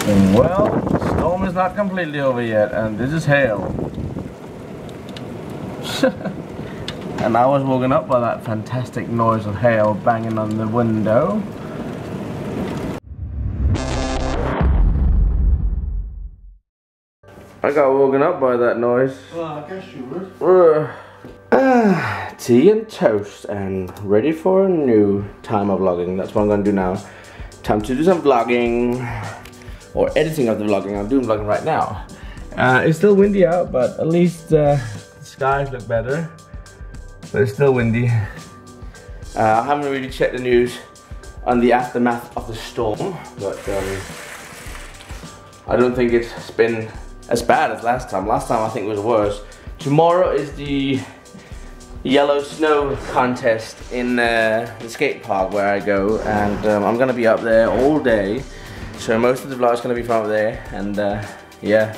Well, the storm is not completely over yet, and this is hail. And I was woken up by that fantastic noise of hail banging on the window. I got woken up by that noise. Well, I guess you would. Tea and toast, and ready for a new time of vlogging. That's what I'm gonna do now. Time to do some vlogging, or editing of the vlogging. I'm doing vlogging right now. It's still windy out, but at least the skies look better. But it's still windy. I haven't really checked the news on the aftermath of the storm, but I don't think it's been as bad as last time. Last time I think it was worse. Tomorrow is the yellow snow contest in the skate park where I go, and I'm gonna be up there all day. So most of the vlog is gonna be from up there, and yeah,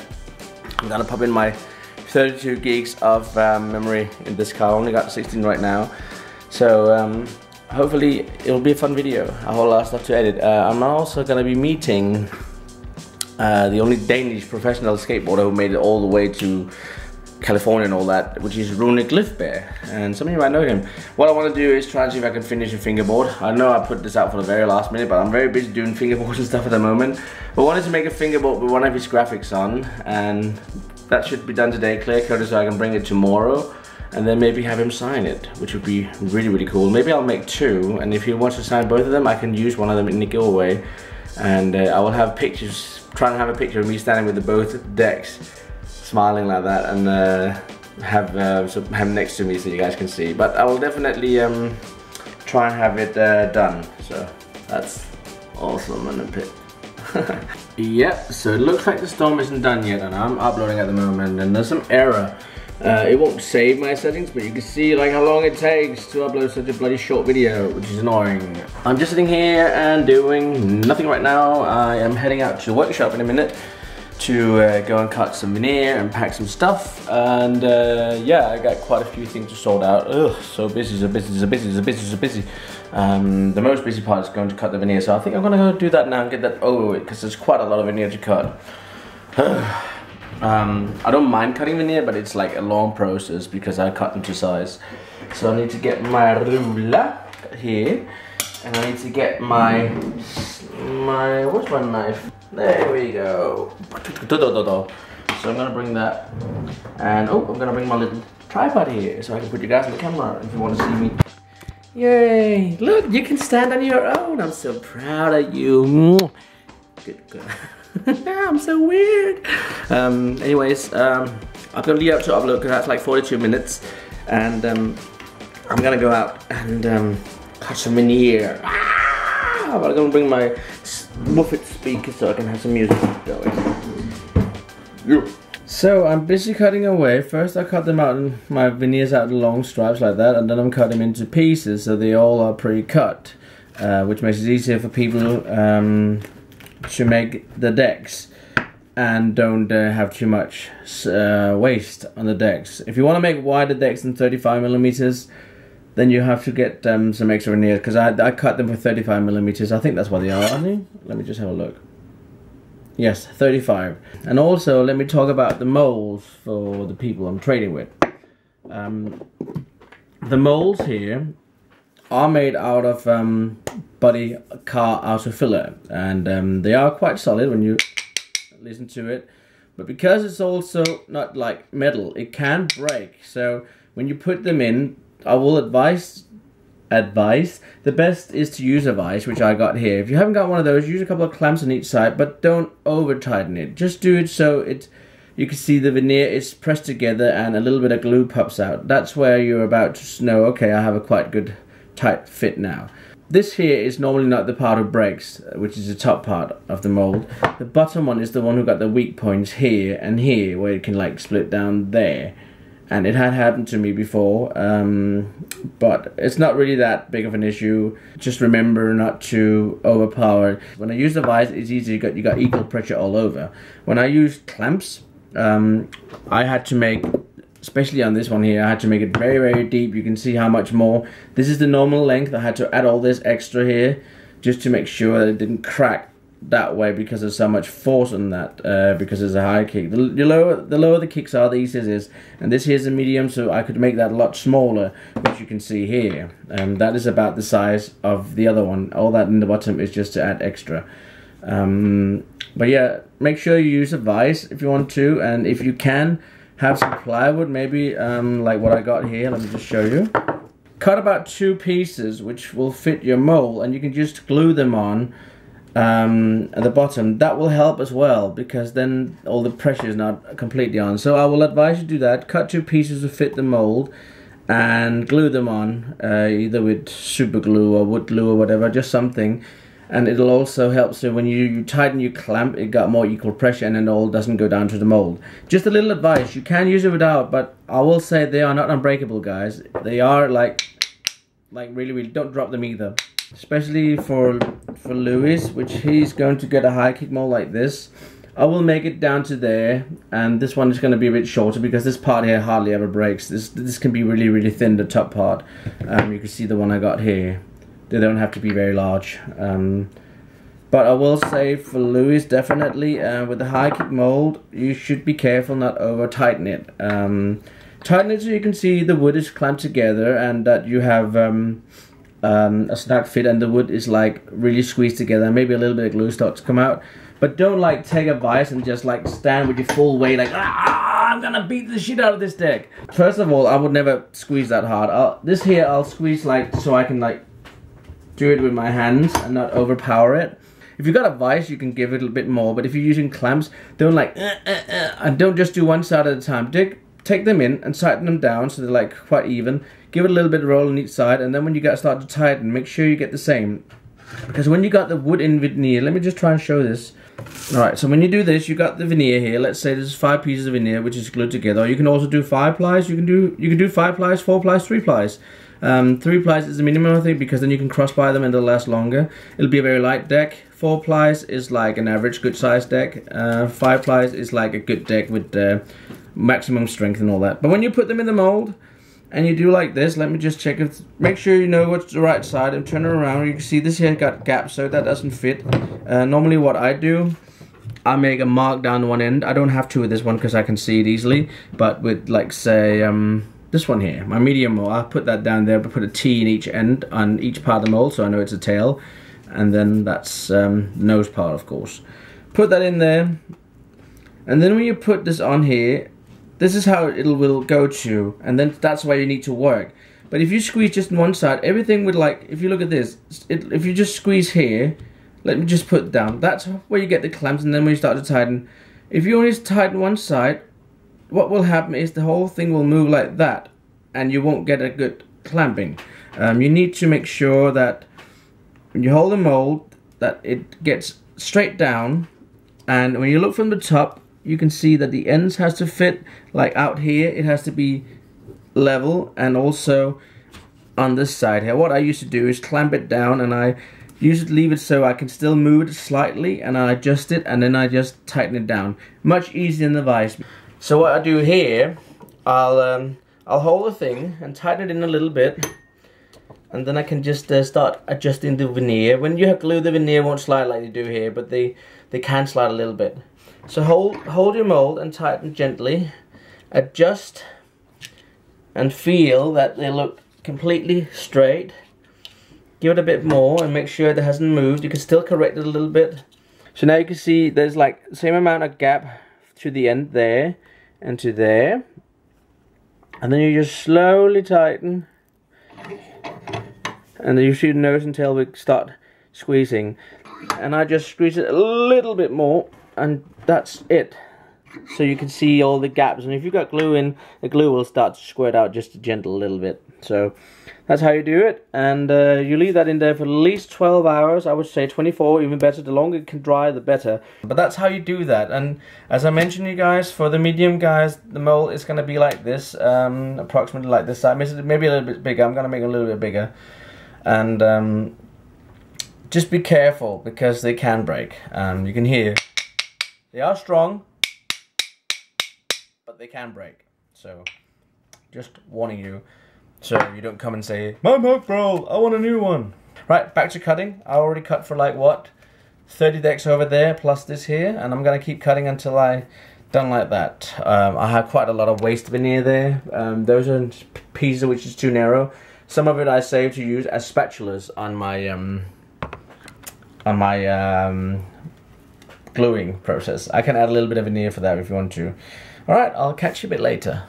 I'm gonna pop in my 32 gigs of memory in this car. I only got 16 right now, so hopefully it'll be a fun video. A whole lot of stuff to edit. I'm also gonna be meeting the only Danish professional skateboarder who made it all the way to California and all that, which is Rune Glifbear, and some of you might know him. What I want to do is try and see if I can finish a fingerboard. I know I put this out for the very last minute, but I'm very busy doing fingerboards and stuff at the moment. But I wanted to make a fingerboard with one of his graphics on, and that should be done today, clear coated, so I can bring it tomorrow, and then maybe have him sign it, which would be really, really cool. Maybe I'll make two, and if he wants to sign both of them, I can use one of them in the giveaway, and I will have pictures, try and have a picture of me standing with the both decks, smiling like that, and have him next to me so you guys can see. But I will definitely try and have it done. So that's awesome in a bit. Yep, so it looks like the storm isn't done yet, and I'm uploading at the moment, and there's some error. It won't save my settings, but you can see like how long it takes to upload such a bloody short video, which is annoying. I'm just sitting here and doing nothing right now. I am heading out to the workshop in a minute to go and cut some veneer and pack some stuff, and yeah, I got quite a few things to sort out. Ugh, so busy. The most busy part is going to cut the veneer, so I think I'm gonna go do that now and get that over with, because there's quite a lot of veneer to cut. I don't mind cutting veneer, but it's like a long process because I cut them to size. So I need to get my ruler here, and I need to get my what's my knife? There we go. So I'm gonna bring that, and oh, I'm gonna bring my little tripod here so I can put you guys on the camera if you want to see me. Yay! Look, you can stand on your own. I'm so proud of you. Good. I'm so weird. Anyways, I'm gonna leave out to upload because that's like 42 minutes, and I'm gonna go out and cut some veneer. I'm gonna bring my Muffet speaker so I can have some music going. Yeah. So I'm busy cutting away. First I cut them out, my veneers out in long stripes like that, and then I'm cutting them into pieces so they all are pre-cut, which makes it easier for people to make the decks and don't have too much waste on the decks. If you want to make wider decks than 35mm, then you have to get some extra veneers, because I cut them for 35mm. I think that's what they are, aren't they? Let me just have a look. Yes, 35. And also, let me talk about the molds for the people I'm trading with. The molds here are made out of body car outer filler, and they are quite solid when you listen to it. But because it's also not like metal, it can break. So when you put them in, I will advise the best is to use a vise, which I got here. If you haven't got one of those, use a couple of clamps on each side, but don't over tighten it. Just do it so you can see the veneer is pressed together and a little bit of glue pops out. That's where you're about to know, okay, I have a quite good tight fit now. This here is normally not the part who breaks, which is the top part of the mold. The bottom one is the one who got the weak points here and here, where it can like split down there. And it had happened to me before, but it's not really that big of an issue. Just remember not to overpower it. When I use the vise, it's easy, you got equal pressure all over. When I use clamps, I had to make, especially on this one here, I had to make it very, very deep. You can see how much more. This is the normal length. I had to add all this extra here just to make sure that it didn't crack that way because there's so much force on that, because it's a high kick. The lower the kicks are, the easier it is. And this here is a medium, so I could make that a lot smaller, which you can see here. That is about the size of the other one. All that in the bottom is just to add extra. But yeah, make sure you use a vise if you want to, and if you can, have some plywood, maybe like what I got here. Let me just show you. Cut about 2 pieces which will fit your mold, and you can just glue them on at the bottom. That will help as well, because then all the pressure is not completely on. So I will advise you to do that. Cut 2 pieces to fit the mold and glue them on, either with super glue or wood glue or whatever, just something. And it'll also help, so when you tighten your clamp, it got more equal pressure and it all doesn't go down to the mold. Just a little advice, you can use it without, but I will say they are not unbreakable, guys. They are like really, don't drop them either. Especially for Louis, which he's going to get a high kick mold like this. I will make it down to there, and this one is going to be a bit shorter because this part here hardly ever breaks. This can be really thin, the top part. You can see the one I got here. They don't have to be very large. But I will say for Louis, definitely with the high kick mold, you should be careful not over tighten it. Tighten it so you can see the wood is clamped together and that you have a snug fit and the wood is like really squeezed together. Maybe a little bit of glue starts to come out. But don't like take a vise and just like stand with your full weight like, I'm gonna beat the shit out of this deck. First of all, I would never squeeze that hard. This here I'll squeeze like so I can like do it with my hands and not overpower it. If you've got a vise, you can give it a bit more, but if you're using clamps, don't like and don't just do one side at a time. Take them in and tighten them down so they're like quite even. Give it a little bit of roll on each side, and then when you start to tighten, make sure you get the same. Because when you got the wood in veneer, let me just try and show this. Alright, so when you do this, you got the veneer here. Let's say there's 5 pieces of veneer which is glued together. Or you can also do 5 plies. You can do 5 plies, 4 plies, 3 plies. 3 plies is the minimum, I think, because then you can cross by them and they'll last longer. It'll be a very light deck. 4 plies is like an average good size deck. 5 plies is like a good deck with maximum strength and all that. But when you put them in the mold and you do like this, let me just check it. Make sure you know what's the right side and turn it around. You can see this here got gaps, so that doesn't fit. Normally what I do, I make a mark down one end. I don't have to with this one because I can see it easily, but with like say this one here, my medium mold, I'll put that down there, but put a T in each end on each part of the mold so I know it's a tail, and then that's nose part, of course. Put that in there, and then when you put this on here, this is how it will go to, and then that's where you need to work. But if you squeeze just on one side, everything would like, if you look at this, if you just squeeze here, let me just put it down, that's where you get the clamps, and then when you start to tighten, if you only tighten one side, what will happen is the whole thing will move like that, and you won't get a good clamping. You need to make sure that when you hold the mold, that it gets straight down, and when you look from the top, you can see that the ends has to fit, like out here, it has to be level, and also on this side here. What I used to do is clamp it down, and I used to leave it so I can still move it slightly, and I adjust it, and then I just tighten it down. Much easier than the vise. So what I do here, I'll hold the thing and tighten it in a little bit, and then I can just start adjusting the veneer. When you have glue, the veneer won't slide like they do here, but they can slide a little bit. So hold your mold and tighten gently, adjust, and feel that they look completely straight. Give it a bit more and make sure it hasn't moved. You can still correct it a little bit. So now you can see there's like the same amount of gap to the end there and to there, and then you just slowly tighten, and then you see the nose until we start squeezing, and I just squeeze it a little bit more, and that's it. So you can see all the gaps, and if you've got glue in, the glue will start to squirt out just a gentle little bit. So that's how you do it, and you leave that in there for at least 12 hours. I would say 24, even better. The longer it can dry, the better. But that's how you do that. And as I mentioned, you guys, for the medium guys, the mold is going to be like this, approximately like this size, maybe a little bit bigger. I'm going to make it a little bit bigger, and just be careful because they can break. You can hear they are strong, but they can break. So just warning you, so you don't come and say, my mug broke, I want a new one. Right, back to cutting. I already cut for like what, 30 decks over there plus this here, and I'm gonna keep cutting until I done like that. I have quite a lot of waste veneer there. Those are pieces which is too narrow. Some of it I save to use as spatulas on my gluing process. I can add a little bit of veneer for that if you want to. Alright, I'll catch you a bit later.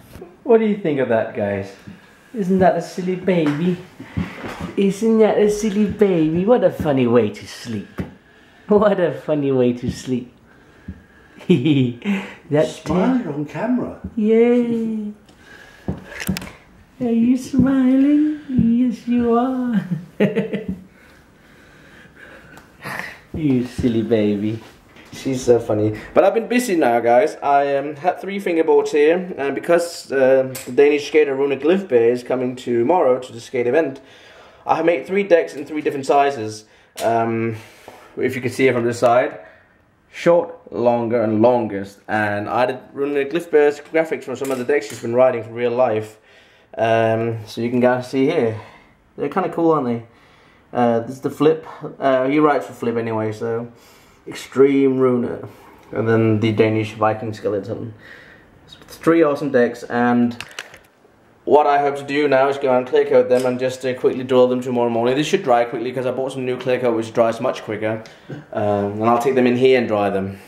What do you think of that, guys? Isn't that a silly baby? Isn't that a silly baby? What a funny way to sleep. What a funny way to sleep. That's smiling on camera. Yeah. Are you smiling? Yes, you are. You silly baby. She's so funny. But I've been busy now, guys. I had 3 fingerboards here, and because the Danish skater Rune Glifberg is coming tomorrow to the skate event, I have made 3 decks in 3 different sizes. If you can see it from the side, short, longer, and longest. And I did Rune Glifberg's graphics from some of the decks she's been riding from real life. So you can guys see here. They're kind of cool, aren't they? This is the flip. He rides for flip anyway, so extreme Rune, and then the Danish Viking skeleton. So 3 awesome decks, and what I hope to do now is go and clear coat them and just quickly draw them tomorrow morning. They should dry quickly because I bought some new clear coat which dries much quicker, and I'll take them in here and dry them.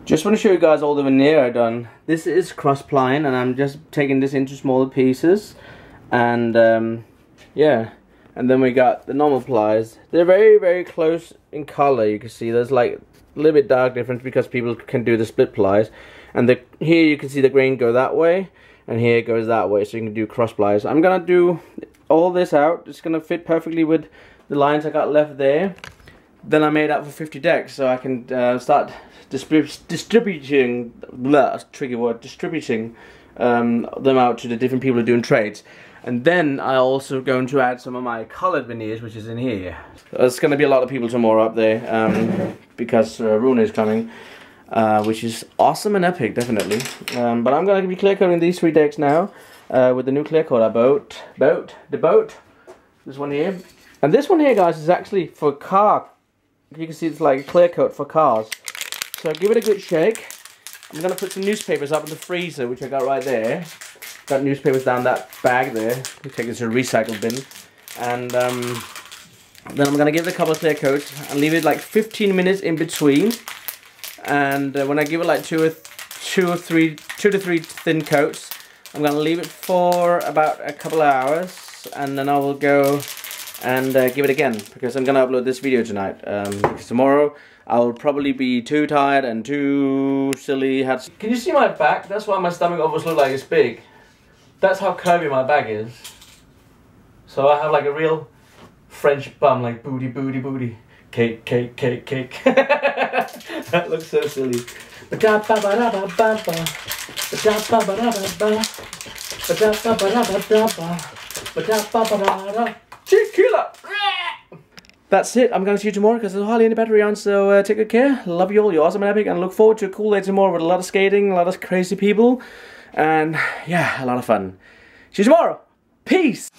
Just want to show you guys all the veneer I've done. This is cross plying, and I'm just taking this into smaller pieces, and yeah. And then we got the normal plies. They're very, very close in color. You can see there's like a little bit dark difference because people can do the split plies. And here you can see the grain go that way, and here it goes that way, so you can do cross plies. I'm gonna do all this out. It's gonna fit perfectly with the lines I got left there. Then I made up for 50 decks, so I can start distributing. Tricky word. Distributing them out to the different people who are doing trades. And then I also going to add some of my colored veneers, which is in here. There's going to be a lot of people tomorrow up there because Rune is coming, which is awesome and epic, definitely. But I'm going to be clear coating these 3 decks now with the new clear coat I bought. This one here, and this one here, guys, is actually for car. You can see it's like a clear coat for cars. So give it a good shake. I'm going to put some newspapers up in the freezer, which I got right there. Got newspapers down that bag there. We take this to a recycle bin, and then I'm gonna give it a couple of clear coats and leave it like 15 minutes in between. And when I give it like two to three thin coats, I'm gonna leave it for about a couple of hours, and then I will go and give it again, because I'm gonna upload this video tonight. Because tomorrow I'll probably be too tired and too silly. Can you see my back? That's why my stomach almost looks like it's big. That's how curvy my back is. So I have like a real French bum, like booty, booty, booty. Cake, cake, cake, cake. That looks so silly. Tequila. That's it. I'm going to see you tomorrow because there's hardly any battery on, so take good care. Love you all. You're awesome and epic, and look forward to a cool day tomorrow with a lot of skating, a lot of crazy people. And yeah, a lot of fun. See you tomorrow. Peace.